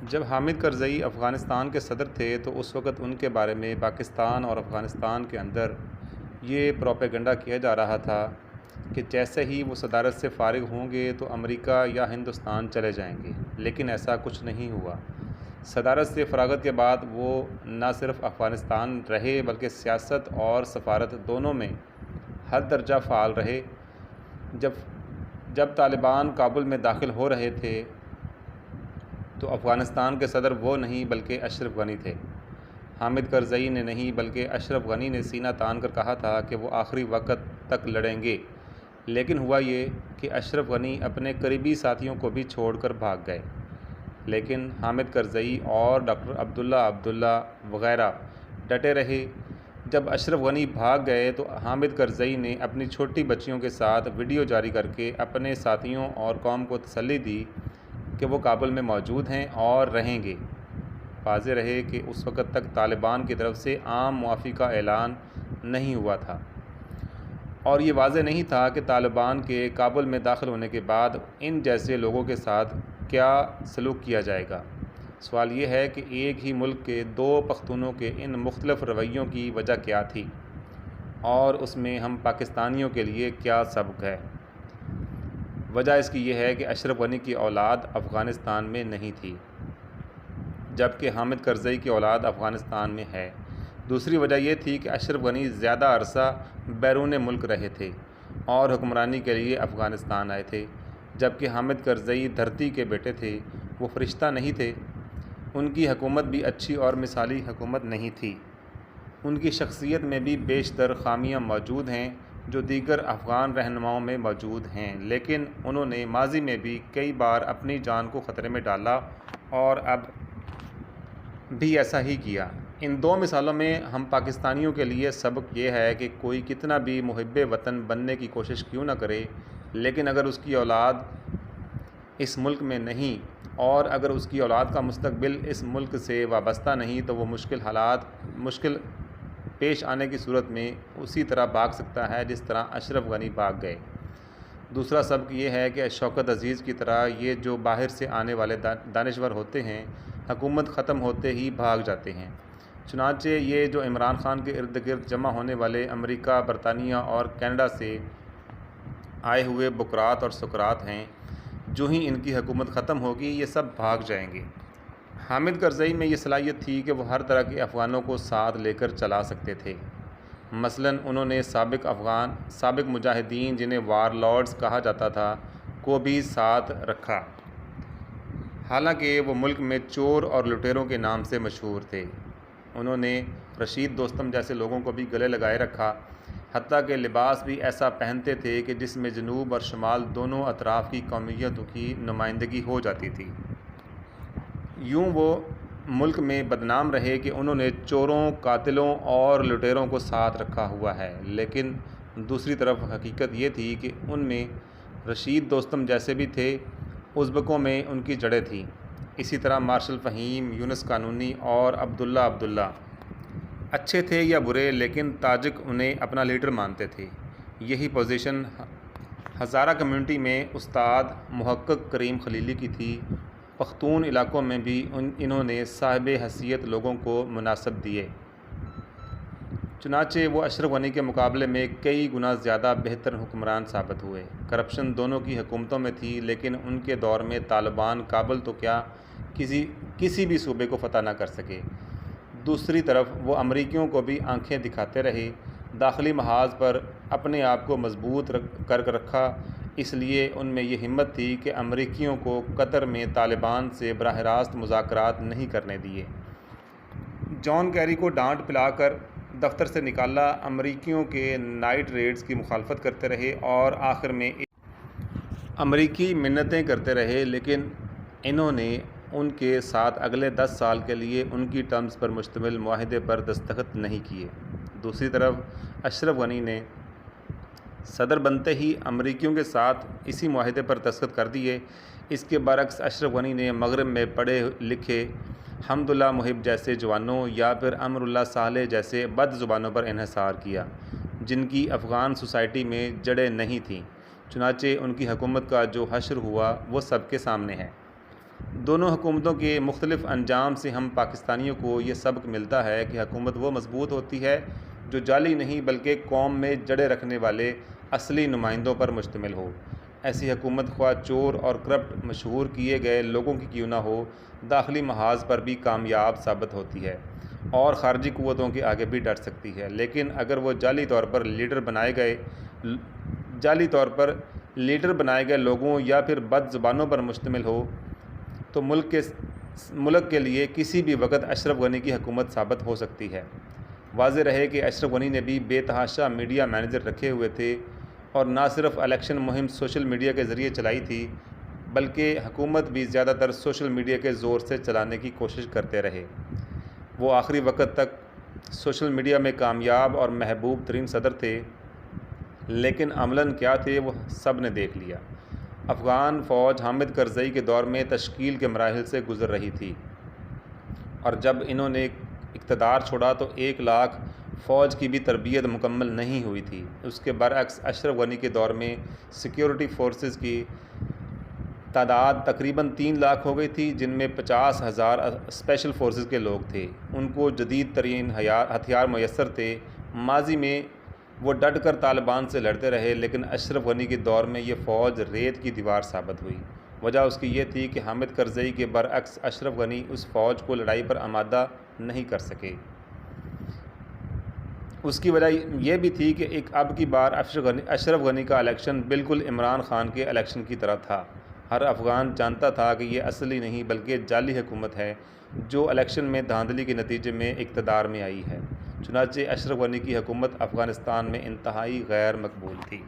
जब हामिद करज़ई अफ़गानिस्तान के सदर थे तो उस वक़्त उनके बारे में पाकिस्तान और अफ़गानिस्तान के अंदर ये प्रोपेगेंडा किया जा रहा था कि जैसे ही वो सदारत से फ़ारिग होंगे तो अमेरिका या हिंदुस्तान चले जाएंगे, लेकिन ऐसा कुछ नहीं हुआ। सदारत से फ़रागत के बाद वो न सिर्फ़ अफ़गानिस्तान रहे बल्कि सियासत और सफ़ारत दोनों में हर दर्जा फ़ाल रहे। जब जब तालिबान काबुल में दाखिल हो रहे थे तो अफ़गानिस्तान के सदर वो नहीं बल्कि अशरफ गनी थे। हामिद करज़ई ने नहीं बल्कि अशरफ गनी ने सीना तान कर कहा था कि वो आखिरी वक़्त तक लड़ेंगे, लेकिन हुआ ये कि अशरफ गनी अपने करीबी साथियों को भी छोड़कर भाग गए। लेकिन हामिद करज़ई और डॉक्टर अब्दुल्ला अब्दुल्ला वग़ैरह डटे रहे। जब अशरफ गनी भाग गए तो हामिद करज़ई ने अपनी छोटी बच्चियों के साथ वीडियो जारी करके अपने साथियों और कौम को तसल्ली दी कि वो काबुल में मौजूद हैं और रहेंगे। वाज़ेह रहे कि उस वक़्त तक तालिबान की तरफ से आम मुआफ़ी का ऐलान नहीं हुआ था और ये वाज़ेह नहीं था कि तालिबान के काबुल में दाखिल होने के बाद इन जैसे लोगों के साथ क्या सलूक किया जाएगा। सवाल ये है कि एक ही मुल्क के दो पख्तूनों के इन मुख्तलिफ़ रवैयों की वजह क्या थी और उसमें हम पाकिस्तानियों के लिए क्या सबक है। वजह इसकी यह है कि अशरफ गनी की औलाद अफ़गानिस्तान में नहीं थी, जबकि हामिद करज़ई की औलाद अफ़गानिस्तान में है। दूसरी वजह यह थी कि अशरफ गनी ज़्यादा अरसा बैरून मुल्क रहे थे और हुक्मरानी के लिए अफ़गानिस्तान आए थे, जबकि हामिद करज़ई धरती के बेटे थे, वो फ़रिश्ता नहीं थे। उनकी हुकूमत भी अच्छी और मिसाली हुकूमत नहीं थी। उनकी शख्सियत में भी बेशतर ख़ामियाँ मौजूद हैं जो दीगर अफ़गान रहनुमाओं में मौजूद हैं, लेकिन उन्होंने माजी में भी कई बार अपनी जान को ख़तरे में डाला और अब भी ऐसा ही किया। इन दो मिसालों में हम पाकिस्तानियों के लिए सबक ये है कि कोई कितना भी मुहिब्बे वतन बनने की कोशिश क्यों ना करे, लेकिन अगर उसकी औलाद इस मुल्क में नहीं और अगर उसकी औलाद का मुस्तकबिल इस मुल्क से वाबस्ता नहीं तो वो मुश्किल पेश आने की सूरत में उसी तरह भाग सकता है जिस तरह अशरफ गनी भाग गए। दूसरा सबक ये है कि शौकत अज़ीज़ की तरह ये जो बाहर से आने वाले दानिश्वर होते हैं, हुकूमत ख़त्म होते ही भाग जाते हैं। चुनांचे ये जो इमरान ख़ान के इर्द गिर्द जमा होने वाले अमेरिका, बरतानिया और कनाडा से आए हुए बुकरात और सुकरात हैं, जो ही इनकी हुकूमत ख़त्म होगी ये सब भाग जाएंगे। हामिद करज़ई में ये सलाहियत थी कि वो हर तरह के अफ़गानों को साथ लेकर चला सकते थे। मसलन उन्होंने साबिक मुजाहिदीन जिन्हें वार लॉर्ड्स कहा जाता था को भी साथ रखा, हालांकि वो मुल्क में चोर और लुटेरों के नाम से मशहूर थे। उन्होंने रशीद दोस्तम जैसे लोगों को भी गले लगाए रखा, हत्ता के लिबास भी ऐसा पहनते थे कि जिसमें जनूब और शुमाल दोनों अतराफ़ की कौमियतों की नुमाइंदगी हो जाती थी। यूँ वो मुल्क में बदनाम रहे कि उन्होंने चोरों, कातिलों और लुटेरों को साथ रखा हुआ है, लेकिन दूसरी तरफ हकीकत ये थी कि उनमें रशीद दोस्तम जैसे भी थे, उज़्बकों में उनकी जड़ें थीं। इसी तरह मार्शल फ़हीम, यूनुस कानूनी और अब्दुल्ला अब्दुल्ला अच्छे थे या बुरे, लेकिन ताजिक उन्हें अपना लीडर मानते थे। यही पोजीशन हज़ारा कम्युनिटी में उस्ताद मुहक्क़क़ करीम खलीली की थी। पख्तून इलाक़ों में भी इन्होंने साहिब हैसियत लोगों को मुनासब दिए। चुनाचे वो अशरफ गनी के मुकाबले में कई गुना ज़्यादा बेहतर हुक्मरान साबित हुए। करप्शन दोनों की हुकूमतों में थी, लेकिन उनके दौर में तालिबान काबुल तो क्या किसी भी सूबे को फ़तह न कर सके। दूसरी तरफ वो अमरीकियों को भी आंखें दिखाते रहे। दाखिली महाज पर अपने आप को मजबूत कर रखा, इसलिए उनमें ये हिम्मत थी कि अमरीकियों को कतर में तालिबान से बराह रास्त मुज़ाकरात नहीं करने दिए। जॉन कैरी को डांट पिलाकर दफ्तर से निकाला, अमरीकियों के नाइट रेड्स की मुखालफत करते रहे और आखिर में अमरीकी मिन्नतें करते रहे, लेकिन इन्होंने उनके साथ अगले 10 साल के लिए उनकी टर्म्स पर मुश्तमिल मुआहदे पर दस्तखत नहीं किए। दूसरी तरफ अशरफ गनी ने सदर बनते ही अमरीकियों के साथ इसी मुआहदे पर दस्तखत कर दिए। इसके बरक्स अशरफ गनी ने मगरब में पढ़े लिखे हमदुल्ला मुहिब जैसे जवानों या फिर अमरुल्लाह सालेह जैसे बद ज़ुबानों पर इन्हिसार किया, जिनकी अफ़गान सोसाइटी में जड़ें नहीं थीं। चुनाचे उनकी हुकूमत का जो हश्र हुआ वो सबके सामने है। दोनों हुकूमतों के मुख्तलिफ़ अंजाम से हम पाकिस्तानियों को ये सबक मिलता है कि हुकूमत वो मजबूत होती है जो जाली नहीं बल्कि कौम में जड़े रखने वाले असली नुमाइंदों पर मुश्तमिल हो। ऐसी हुकूमत ख्वाह चोर और करप्ट मशहूर किए गए लोगों की क्यों ना हो, दाखिली महाज पर भी कामयाब साबित होती है और ख़ारजी क़ुव्वतों के आगे भी डट सकती है। लेकिन अगर वो जाली तौर पर लीडर बनाए गए लोगों या फिर बद ज़ुबानों पर मुश्तमिल हो तो मुल्क के लिए किसी भी वक्त अशरफ गनी की हुकूमत साबित हो सकती है। वाज़ेह रहे कि अशरफ गनी ने भी बेतहाशा मीडिया मैनेजर रखे हुए थे और ना सिर्फ इलेक्शन मुहिम सोशल मीडिया के ज़रिए चलाई थी बल्कि हुकूमत भी ज़्यादातर सोशल मीडिया के ज़ोर से चलाने की कोशिश करते रहे। वो आखिरी वक्त तक सोशल मीडिया में कामयाब और महबूब तरीन सदर थे, लेकिन अमलन क्या थे वो सब ने देख लिया। अफ़गान फ़ौज हामिद करज़ई के दौर में तश्कील के मराहिल से गुज़र रही थी और जब इन्होंने इक़्तिदार छोड़ा तो 1 लाख फ़ौज की भी तरबियत मुकम्मल नहीं हुई थी। उसके बरअक्स अशरफ गनी के दौर में सिक्योरिटी फोर्सेस की तादाद तकरीबन 3 लाख हो गई थी, जिनमें 50,000 स्पेशल फोर्सेस के लोग थे। उनको जदीद तरीन हथियार मैसर थे। माजी में वो डट कर तालिबान से लड़ते रहे, लेकिन अशरफ गनी के दौर में ये फ़ौज रेत की दीवार साबित हुई। वजह उसकी ये थी कि हामिद करज़ई के बरअक्स अशरफ गनी उस फ़ौज को लड़ाई पर आमादा नहीं कर सके। उसकी वजह यह भी थी कि अब की बार अशरफ गनी का इलेक्शन बिल्कुल इमरान ख़ान के इलेक्शन की तरह था। हर अफ़गान जानता था कि ये असली नहीं बल्कि जाली हुकूमत है जो इलेक्शन में धांधली के नतीजे में इक़्तिदार में आई है। चुनांचे अशरफ गनी की हुकूमत अफ़गानिस्तान में इंतहाई गैर मकबूल थी।